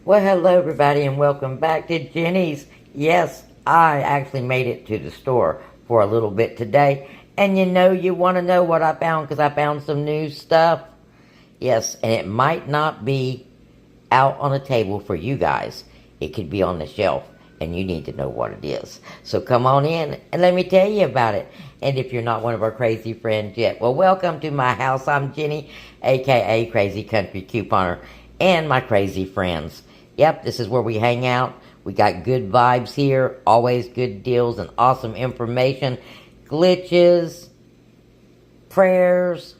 Well, hello everybody and welcome back to Jenny's. Yes, I actually made it to the store for a little bit today. And you want to know what I found because I found some new stuff. Yes, and it might not be out on a table for you guys. It could be on the shelf and you need to know what it is. So come on in and let me tell you about it. And if you're not one of our crazy friends yet, well, welcome to my house. I'm Jenny, aka Crazy Country Couponer, and my crazy friends. Yep, this is where we hang out. We got good vibes here, always good deals and awesome information, glitches, prayers,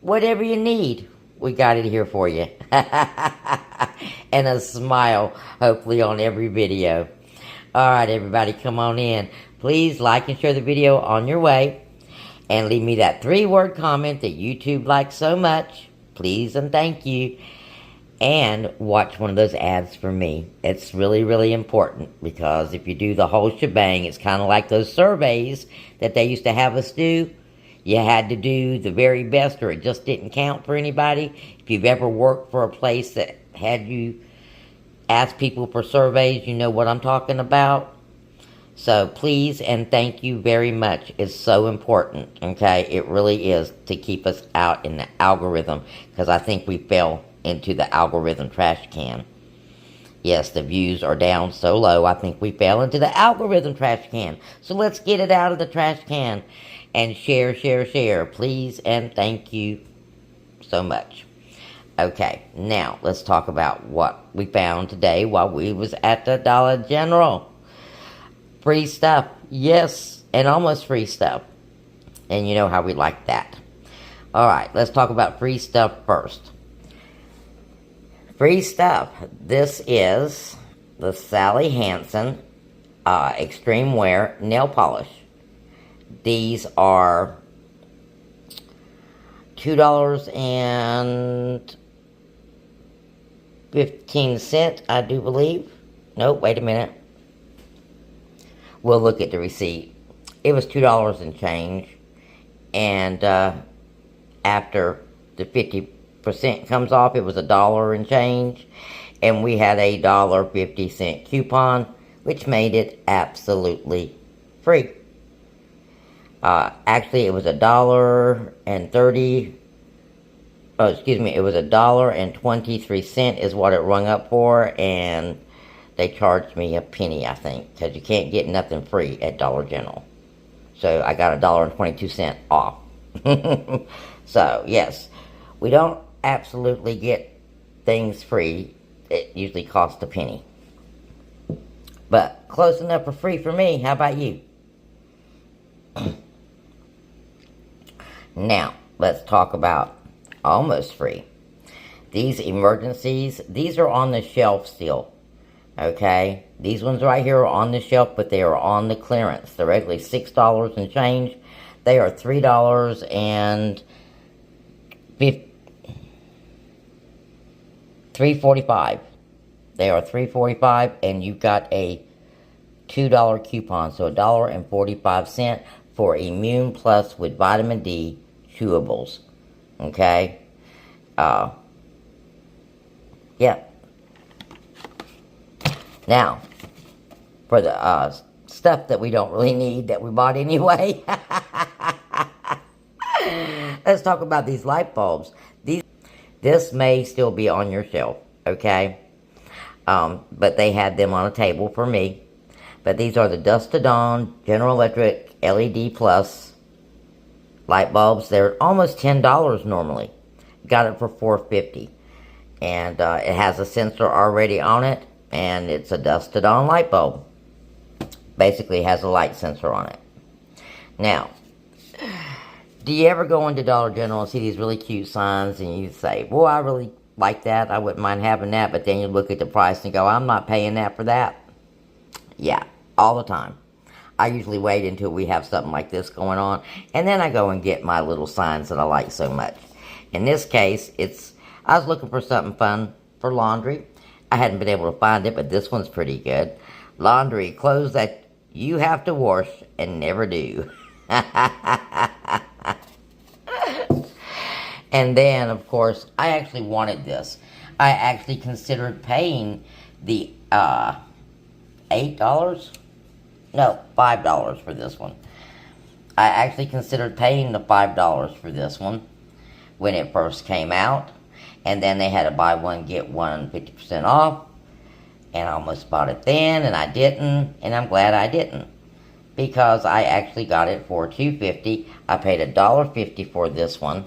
whatever you need, we got it here for you. And a smile, hopefully, on every video. Alright, everybody, come on in. Please like and share the video on your way. And leave me that 3-word comment that YouTube likes so much. Please and thank you. And watch one of those ads for me. It's really, really important. Because if you do the whole shebang, it's kind of like those surveys that they used to have us do. You had to do the very best or it just didn't count for anybody. If you've ever worked for a place that had you ask people for surveys, you know what I'm talking about. So please and thank you very much. It's so important, okay? It really is, to keep us out in the algorithm. Because I think we fell into the algorithm trash can. Yes, the views are down so low, I think we fell into the algorithm trash can. So let's get it out of the trash can. And share, share, share. Please and thank you so much. Okay, now let's talk about what we found today while we was at the Dollar General. Free stuff. Yes, and almost free stuff. And you know how we like that. Alright, let's talk about free stuff first. Free stuff. This is the Sally Hansen Extreme Wear Nail Polish. These are $2.15, I do believe. Nope, wait a minute. We'll look at the receipt. It was $2 and change. And after the 50% comes off, it was $1 and change. And we had a $1.50 coupon, which made it absolutely free. Actually, it was $1.30. Oh, excuse me. It was $1.23 is what it rung up for, and they charged me a penny, I think, because you can't get nothing free at Dollar General. So I got $1.22 off. So yes, we don't absolutely get things free. It usually costs a penny, but close enough for free for me. How about you? Now, let's talk about almost free. These emergencies, these are on the shelf still. Okay? These ones right here are on the shelf, but they are on the clearance. They're regularly $6 and change. They are $3.45. They are $3.45, and you've got a $2 coupon, so $1.45 for Immune Plus with vitamin D chewables. Okay? Yeah. Now, for the stuff that we don't really need that we bought anyway. Let's talk about these light bulbs. This may still be on your shelf, okay? But they had them on a table for me. But these are the Dusk to Dawn General Electric LED Plus light bulbs. They're almost $10 normally. Got it for $4.50. And it has a sensor already on it. And it's a Dusk to Dawn light bulb. Basically has a light sensor on it. Now, do you ever go into Dollar General and see these really cute signs and you say, well, I really like that. I wouldn't mind having that. But then you look at the price and go, I'm not paying that for that. Yeah, all the time. I usually wait until we have something like this going on. And then I go and get my little signs that I like so much. In this case, I was looking for something fun for laundry. I hadn't been able to find it, but this one's pretty good. Laundry, clothes that you have to wash and never do. And then, of course, I actually wanted this. I actually considered paying the $8? No, $5 for this one. I actually considered paying the $5 for this one when it first came out. And then they had a buy one, get one 50% off. And I almost bought it then, and I didn't. And I'm glad I didn't, because I actually got it for $2.50. I paid $1.50 for this one.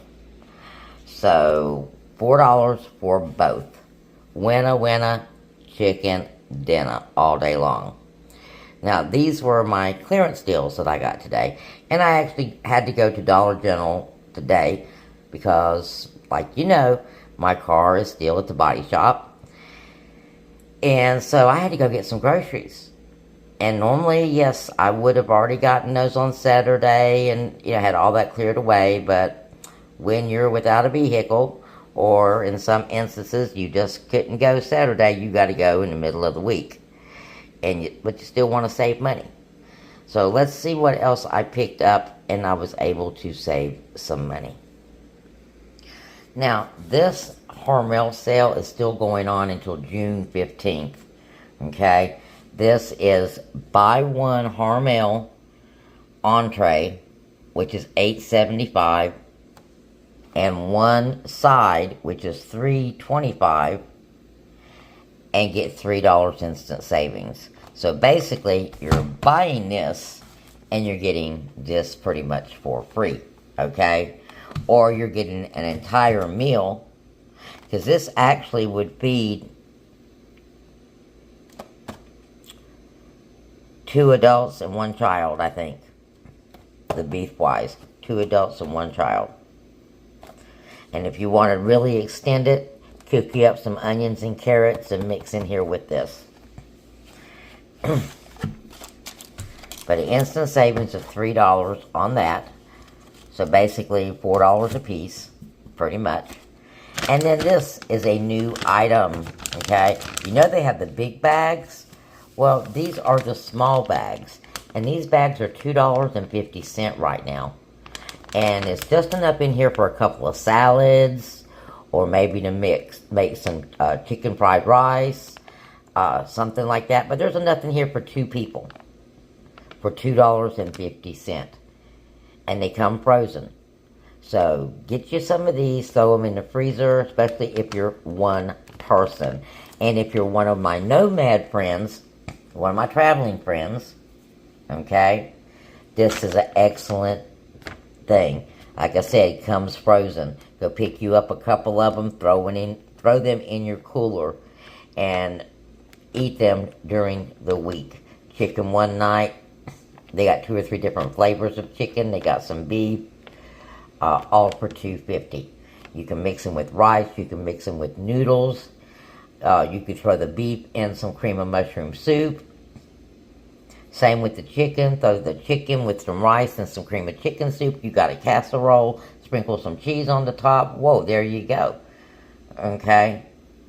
So, $4 for both. Winner, winner, chicken dinner all day long. Now, these were my clearance deals that I got today. And I actually had to go to Dollar General today because, like you know, my car is still at the body shop. And so I had to go get some groceries. And normally, yes, I would have already gotten those on Saturday and, you know, had all that cleared away. But when you're without a vehicle, or in some instances, you just couldn't go Saturday, you got to go in the middle of the week. But you still want to save money. So let's see what else I picked up, and I was able to save some money. Now, this Hormel sale is still going on until June 15th. Okay? This is buy one Hormel entree, which is $8.75, and one side, which is $3.25, and get $3 instant savings. So basically, you're buying this, and you're getting this pretty much for free, okay? Or you're getting an entire meal, because this actually would feed 2 adults and 1 child, I think, the beef-wise. 2 adults and 1 child. And if you want to really extend it, cook you up some onions and carrots and mix in here with this. But an instant savings of $3 on that. So basically $4 a piece, pretty much. And then this is a new item, okay? You know they have the big bags? Well, these are the small bags. And these bags are $2.50 right now. And it's just enough in here for a couple of salads, or maybe to make some chicken fried rice, something like that. But there's enough in here for 2 people for $2.50. And they come frozen. So get you some of these, throw them in the freezer, especially if you're one person. And if you're one of my nomad friends, one of my traveling friends, okay, this is an excellent thing. Like I said, it comes frozen. Go pick you up a couple of them, throw them in your cooler, and eat them during the week. Chicken one night. They got 2 or 3 different flavors of chicken. They got some beef, all for $2.50. You can mix them with rice. You can mix them with noodles. You could throw the beef in some cream of mushroom soup. Same with the chicken. Throw the chicken with some rice and some cream of chicken soup. You got a casserole. Sprinkle some cheese on the top. Whoa, there you go. Okay?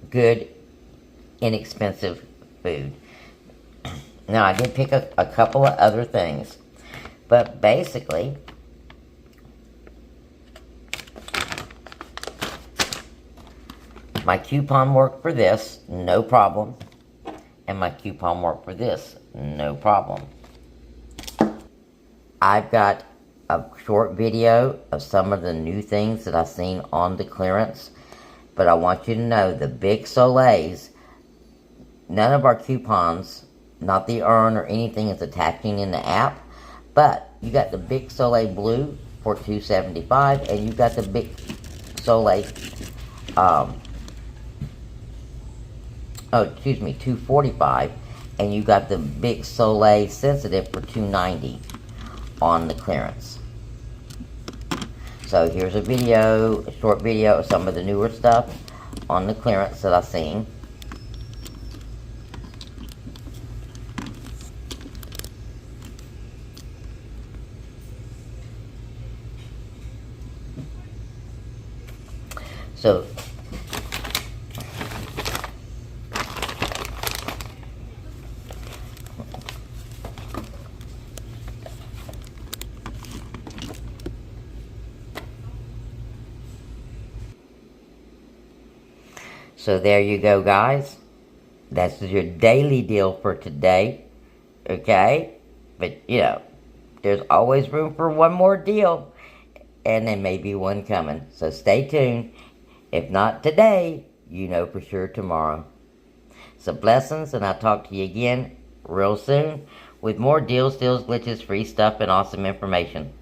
Good, inexpensive food. Now, I did pick a couple of other things. But basically, my coupon worked for this, no problem. And my coupon worked for this, no problem. I've got a short video of some of the new things that I've seen on the clearance. But I want you to know, the big Soleils, none of our coupons, not the earn or anything, is attaching in the app. But you got the big Soleil blue for $2.75, and you got the big Soleil, $2.45, and you got the big Soleil sensitive for $2.90 on the clearance. So here's a video, a short video of some of the newer stuff on the clearance that I've seen. So, So there you go, guys. That's your daily deal for today. Okay? But, there's always room for one more deal. And there may be one coming. So stay tuned. If not today, for sure tomorrow. So blessings, and I'll talk to you again real soon with more deals, steals, glitches, free stuff, and awesome information.